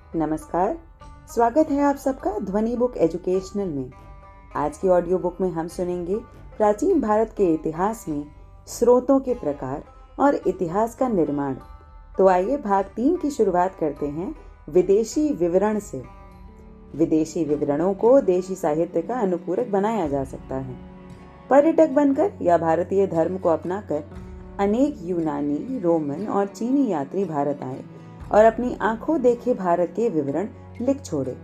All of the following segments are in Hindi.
नमस्कार। स्वागत है आप सबका ध्वनि बुक एजुकेशनल में। आज की ऑडियो बुक में हम सुनेंगे प्राचीन भारत के इतिहास में स्रोतों के प्रकार और इतिहास का निर्माण। तो आइए भाग 3 की शुरुआत करते हैं विदेशी विवरण से। विदेशी विवरणों को देशी साहित्य का अनुपूरक बनाया जा सकता है। पर्यटक बनकर या भारतीय धर्म को अपनाकर अनेक यूनानी, रोमन और चीनी यात्री भारत आए और अपनी आंखों देखे भारत के विवरण लिख छोड़े।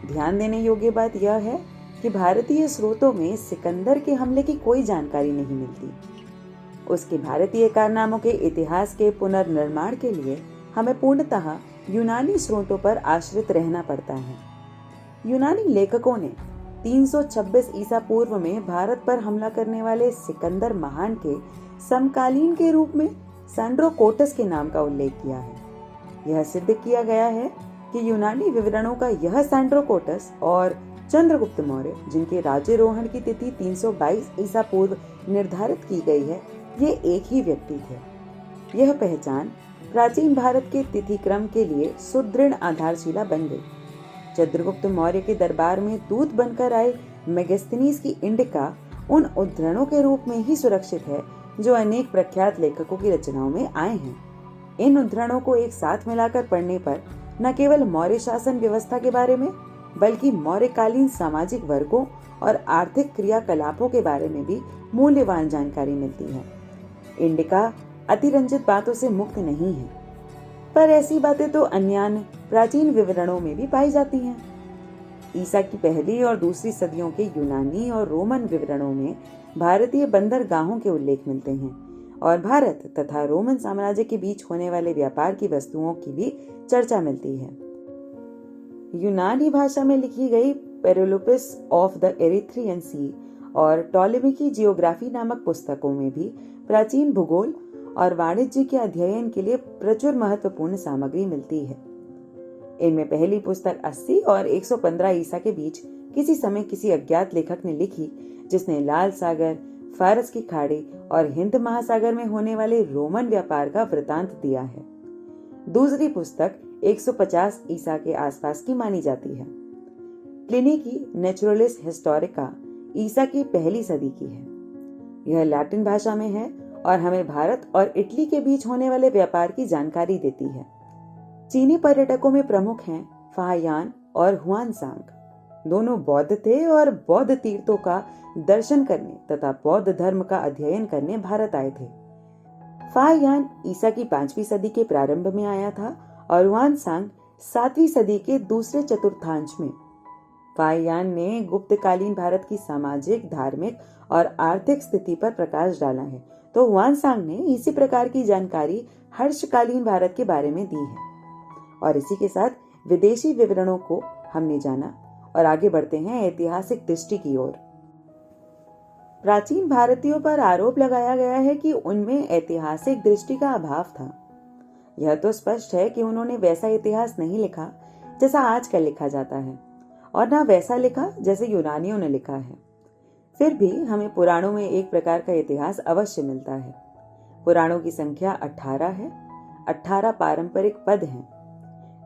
ध्यान देने योग्य बात यह है कि भारतीय स्रोतों में सिकंदर के हमले की कोई जानकारी नहीं मिलती। उसके भारतीय कारनामों के इतिहास के पुनर्निर्माण के लिए हमें पूर्णतः यूनानी स्रोतों पर आश्रित रहना पड़ता है। यूनानी लेखकों ने 326 ईसा पूर्व में भारत पर हमला करने वाले सिकंदर महान के समकालीन के रूप में सैंड्रोकोटस के नाम का उल्लेख किया है। यह सिद्ध किया गया है कि यूनानी विवरणों का यह सैंड्रोकोटस और चंद्रगुप्त मौर्य, जिनके राज्यारोहण की तिथि 322 ईसा पूर्व निर्धारित की गई है, ये एक ही व्यक्ति थे। यह पहचान प्राचीन भारत के तिथि क्रम के लिए सुदृढ़ आधारशिला बन गई। चंद्रगुप्त मौर्य के दरबार में दूत बनकर आए मेगास्थनीज की इंडिका उन उद्धरणों के रूप में ही सुरक्षित है जो अनेक प्रख्यात लेखकों की रचनाओं में आए हैं। इन उद्धरणों को एक साथ मिलाकर पढ़ने पर न केवल मौर्य शासन व्यवस्था के बारे में बल्कि मौर्यकालीन सामाजिक वर्गों और आर्थिक क्रियाकलापों के बारे में भी मूल्यवान जानकारी मिलती है। इंडिका अतिरंजित बातों से मुक्त नहीं है, पर ऐसी बातें तो अन्य प्राचीन विवरणों में भी पाई जाती हैं। ईसा की पहली और दूसरी सदियों के यूनानी और रोमन विवरणों में भारतीय बंदरगाहों के उल्लेख मिलते हैं और भारत तथा रोमन साम्राज्य के बीच होने वाले व्यापार की वस्तुओं की भी चर्चा मिलती है। यूनानी भाषा में लिखी गई पेरिप्लस ऑफ द एरिथ्रियन सी और टॉलेमी की जियोग्राफी नामक पुस्तकों में भी प्राचीन भूगोल और वाणिज्य के अध्ययन के लिए प्रचुर महत्वपूर्ण सामग्री मिलती है। इनमें पहली पुस्तक 80 और 115 ईसा के बीच किसी समय किसी अज्ञात लेखक ने लिखी, जिसने लाल सागर, फारस की खाड़ी और हिंद महासागर में होने वाले रोमन व्यापार का वृतांत दिया है। दूसरी पुस्तक 150 ईसा के आसपास की मानी जाती है। प्लिनी की नेचुरलिस हिस्टोरिका ईसा की पहली सदी की है। यह लैटिन भाषा में है और हमें भारत और इटली के बीच होने वाले व्यापार की जानकारी देती है। चीनी पर्यटकों में प्रमुख हैं फाहियान और हुआनसांग। दोनों बौद्ध थे और बौद्ध तीर्थों का दर्शन करने तथा बौद्ध धर्म का अध्ययन करने भारत आए थे। फाहियान ईसा की 5वीं सदी के प्रारंभ में आया था और हुआनसांग 7वीं सदी के दूसरे चतुर्थांश में। फाहियान ने गुप्तकालीन भारत की सामाजिक, धार्मिक और आर्थिक स्थिति पर प्रकाश डाला है, तो हुआनसांग ने इसी प्रकार की जानकारी हर्षकालीन भारत के बारे में दी है। और इसी के साथ विदेशी विवरणों को हमने जाना और आगे बढ़ते हैं ऐतिहासिक दृष्टि की ओर। प्राचीन भारतीयों पर आरोप लगाया गया है कि उनमें ऐतिहासिक दृष्टि का अभाव था। यह तो स्पष्ट है कि उन्होंने वैसा इतिहास नहीं लिखा जैसा आजकल लिखा जाता है और न वैसा लिखा जैसे यूनानियों ने लिखा है। फिर भी हमें पुराणों में एक प्रकार का इतिहास अवश्य मिलता है। पुराणों की संख्या 18 है। 18 पारंपरिक पद हैं।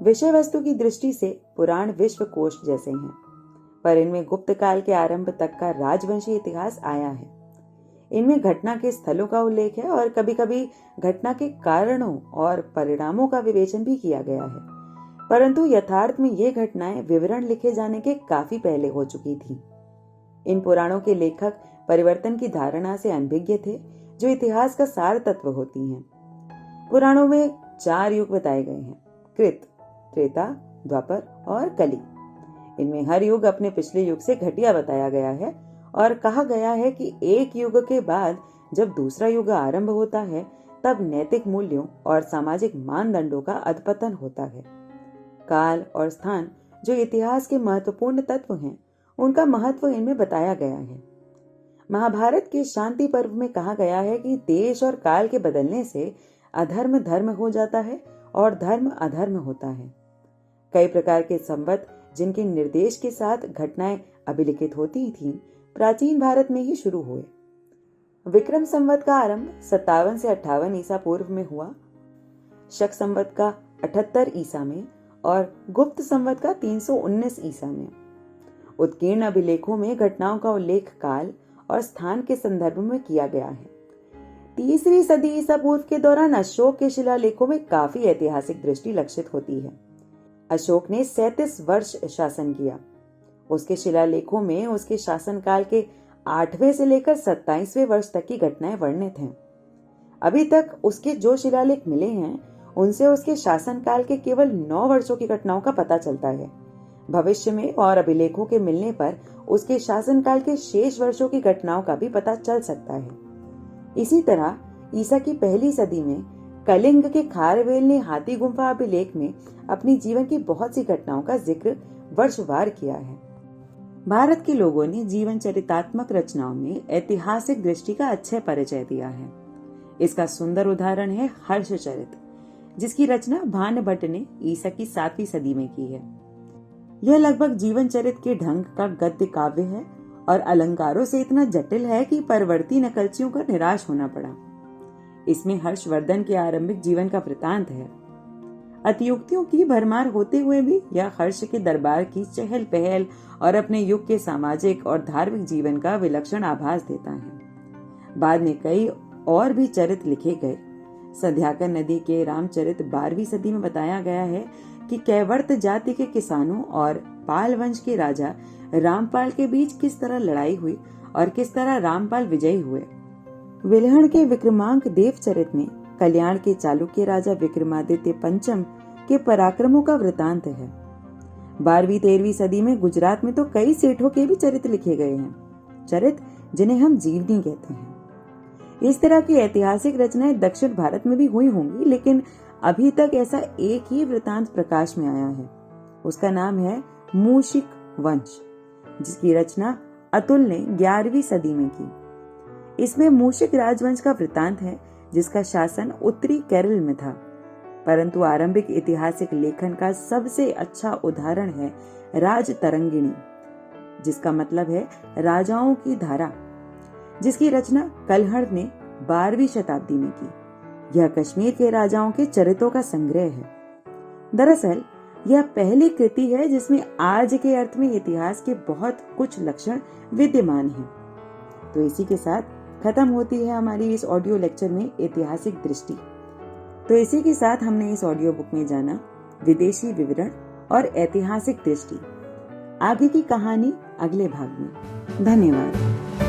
विषय वस्तु की दृष्टि से पुराण विश्व कोश जैसे हैं, पर इनमें गुप्त काल के आरंभ तक का राजवंशी इतिहास आया है। इनमें घटना के स्थलों का उल्लेख है और कभी कभी घटना के कारणों और परिणामों का विवेचन भी किया गया है, परंतु यथार्थ में ये घटनाएं विवरण लिखे जाने के काफी पहले हो चुकी थी। इन पुराणों के लेखक परिवर्तन की धारणा से अनभिज्ञ थे, जो इतिहास का सार तत्व होती हैं। पुराणों में 4 युग बताए गए हैं: कृत, त्रेता, द्वापर और कली। इनमें हर युग अपने पिछले युग से घटिया बताया गया है और कहा गया है कि एक युग के बाद जब दूसरा युग आरंभ होता है, तब नैतिक मूल्यों और सामाजिक मानदंडों का अधपतन होता है। काल और स्थान, जो इतिहास के महत्वपूर्ण तत्व हैं, उनका महत्व इनमें बताया गया है। महाभारत के शांति पर्व में कहा गया है कि देश और काल के बदलने से अधर्म धर्म हो जाता है और धर्म अधर्म होता है। कई प्रकार के संवत जिनके निर्देश के साथ घटनाएं अभिलिखित होती थीं, प्राचीन भारत में ही शुरू हुए। विक्रम संवत का आरंभ 57 से 58 ईसा पूर्व में हुआ। शक संवत का 78 ईसा में और गुप्त संवत का 319 ईसा में। उत्कीर्ण अभिलेखों में घटनाओं का उल्लेख काल और स्थान के संदर्भ में किया गया है। 3री सदी ईसा पूर्व के दौरान अशोक के शिलालेखों में काफी ऐतिहासिक दृष्टि लक्षित होती है। अशोक ने 37 वर्ष शासन किया। उसके शिलालेखों में उसके शासनकाल के 8वें से लेकर 27वें वर्ष तक की घटनाएं वर्णित हैं। अभी तक उसके जो शिलालेख मिले हैं, उनसे उसके शासनकाल के केवल 9 वर्षों की घटनाओं का पता चलता है। भविष्य में और अभिलेखों के मिलने पर उसके शासनकाल के शेष वर्षों की घटनाओं का भी पता चल सकता है। इसी तरह ईसा की पहली सदी में कलिंग के खारवेल ने हाथी गुम्फा अभिलेख में अपनी जीवन की बहुत सी घटनाओं का जिक्र वर्षवार किया है। भारत के लोगों ने जीवन चरितात्मक रचनाओं में ऐतिहासिक दृष्टि का अच्छा परिचय दिया है। इसका सुंदर उदाहरण है हर्षचरित, जिसकी रचना भानभट्ट ने ईसा की 7वीं सदी में की है। यह लगभग जीवन चरित के ढंग का गद्य काव्य है और अलंकारों से इतना जटिल है कि परवर्ती नकलचियों को निराश होना पड़ा। इसमें हर्षवर्धन के आरंभिक जीवन का वृतांत है। अतियुक्तियों की भरमार होते हुए भी यह हर्ष के दरबार की चहल पहल और अपने युग के सामाजिक और धार्मिक जीवन का विलक्षण आभास देता है। बाद में कई और भी चरित लिखे गए। संध्याकर नदी के रामचरित 12वीं सदी में बताया गया है कि कैवर्त जाति के किसानों और पाल वंश के राजा रामपाल के बीच किस तरह लड़ाई हुई और किस तरह रामपाल विजयी हुए। विल्हण के विक्रमांक देवचरित में कल्याण के चालुक्य राजा विक्रमादित्य पंचम के पराक्रमों का वृतांत है। 12वीं-13वीं सदी में गुजरात में तो कई सेठों के भी चरित लिखे गए हैं, चरित जिन्हें हम जीवनी कहते हैं। इस तरह की ऐतिहासिक रचनाएं दक्षिण भारत में भी हुई होंगी, लेकिन अभी तक ऐसा एक ही वृतांत प्रकाश में आया है। उसका नाम है मूशिक वंश, जिसकी रचना अतुल ने 11वीं सदी में की। इसमें मूशिक राजवंश का वृतांत है, जिसका शासन उत्तरी केरल में था। परंतु आरंभिक ऐतिहासिक लेखन का सबसे अच्छा उदाहरण है राजतरंगिणी, जिसका मतलब है राजाओं की धारा, जिसकी रचना कलहड़ ने 12वीं शताब्दी में की। यह कश्मीर के राजाओं के चरित्रों का संग्रह है। दरअसल यह पहली कृति है जिसमें आज के अर्थ में इतिहास के बहुत कुछ लक्षण विद्यमान हैं। तो इसी के साथ खत्म होती है हमारी इस ऑडियो लेक्चर में ऐतिहासिक दृष्टि। तो इसी के साथ हमने इस ऑडियो बुक में जाना विदेशी विवरण और ऐतिहासिक दृष्टि। आगे की कहानी अगले भाग में। धन्यवाद।